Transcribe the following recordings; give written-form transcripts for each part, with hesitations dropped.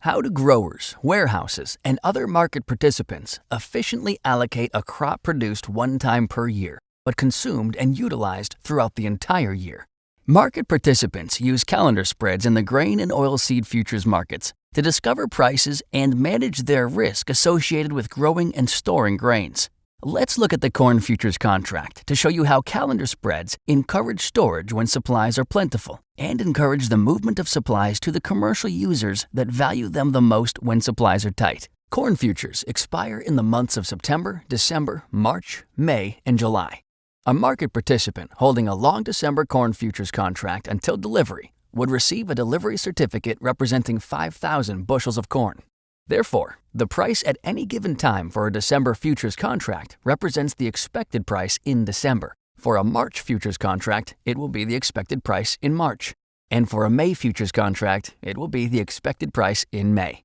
How do growers, warehouses, and other market participants efficiently allocate a crop produced one time per year, but consumed and utilized throughout the entire year? Market participants use calendar spreads in the grain and oilseed futures markets to discover prices and manage their risk associated with growing and storing grains. Let's look at the corn futures contract to show you how calendar spreads encourage storage when supplies are plentiful and encourage the movement of supplies to the commercial users that value them the most when supplies are tight. Corn futures expire in the months of September, December, March, May, and July. A market participant holding a long December corn futures contract until delivery would receive a delivery certificate representing 5,000 bushels of corn. Therefore, the price at any given time for a December futures contract represents the expected price in December. For a March futures contract, it will be the expected price in March. And for a May futures contract, it will be the expected price in May.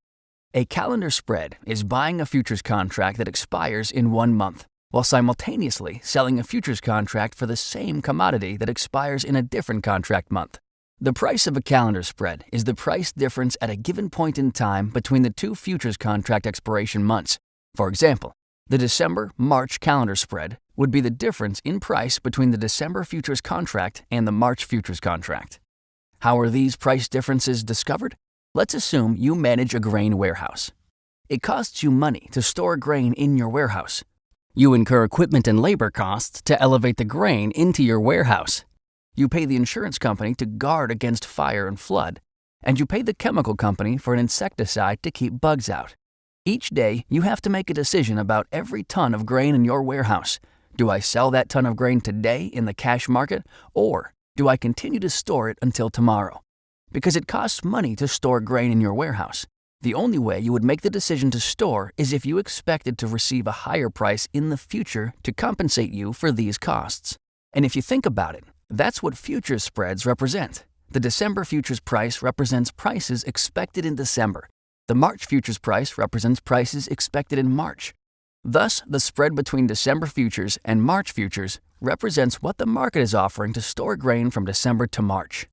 A calendar spread is buying a futures contract that expires in 1 month, while simultaneously selling a futures contract for the same commodity that expires in a different contract month. The price of a calendar spread is the price difference at a given point in time between the two futures contract expiration months. For example, the December-March calendar spread would be the difference in price between the December futures contract and the March futures contract. How are these price differences discovered? Let's assume you manage a grain warehouse. It costs you money to store grain in your warehouse. You incur equipment and labor costs to elevate the grain into your warehouse. You pay the insurance company to guard against fire and flood, and you pay the chemical company for an insecticide to keep bugs out. Each day, you have to make a decision about every ton of grain in your warehouse. Do I sell that ton of grain today in the cash market, or do I continue to store it until tomorrow? Because it costs money to store grain in your warehouse. The only way you would make the decision to store is if you expected to receive a higher price in the future to compensate you for these costs. And if you think about it, that's what futures spreads represent. The December futures price represents prices expected in December. The March futures price represents prices expected in March. Thus, the spread between December futures and March futures represents what the market is offering to store grain from December to March.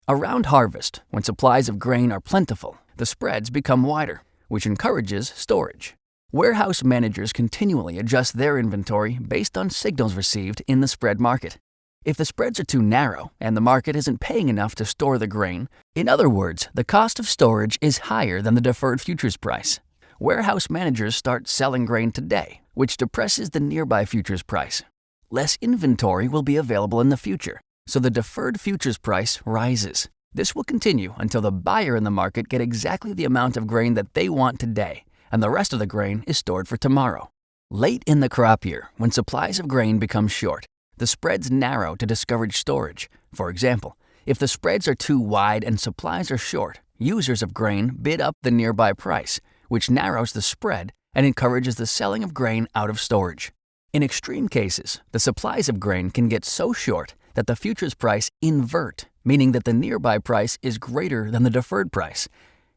Around harvest, when supplies of grain are plentiful, the spreads become wider, which encourages storage. Warehouse managers continually adjust their inventory based on signals received in the spread market. If the spreads are too narrow and the market isn't paying enough to store the grain, in other words, the cost of storage is higher than the deferred futures price. Warehouse managers start selling grain today, which depresses the nearby futures price. Less inventory will be available in the future, so the deferred futures price rises. This will continue until the buyer in the market get exactly the amount of grain that they want today, and the rest of the grain is stored for tomorrow. Late in the crop year, when supplies of grain become short, the spreads narrow to discourage storage. For example, if the spreads are too wide and supplies are short, users of grain bid up the nearby price, which narrows the spread and encourages the selling of grain out of storage. In extreme cases, the supplies of grain can get so short that the futures price invert, meaning that the nearby price is greater than the deferred price.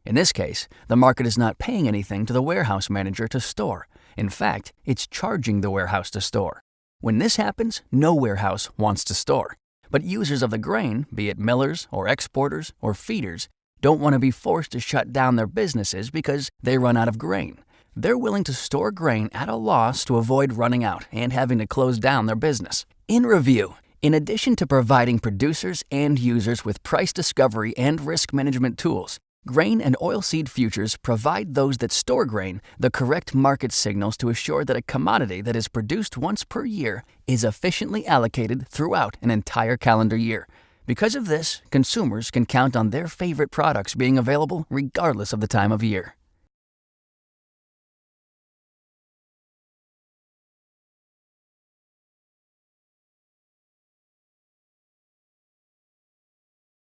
In this case, the market is not paying anything to the warehouse manager to store. In fact, it's charging the warehouse to store. When this happens, no warehouse wants to store. But users of the grain, be it millers or exporters or feeders, don't want to be forced to shut down their businesses because they run out of grain. They're willing to store grain at a loss to avoid running out and having to close down their business. In review, in addition to providing producers and users with price discovery and risk management tools, grain and oilseed futures provide those that store grain the correct market signals to assure that a commodity that is produced once per year is efficiently allocated throughout an entire calendar year. Because of this, consumers can count on their favorite products being available regardless of the time of year.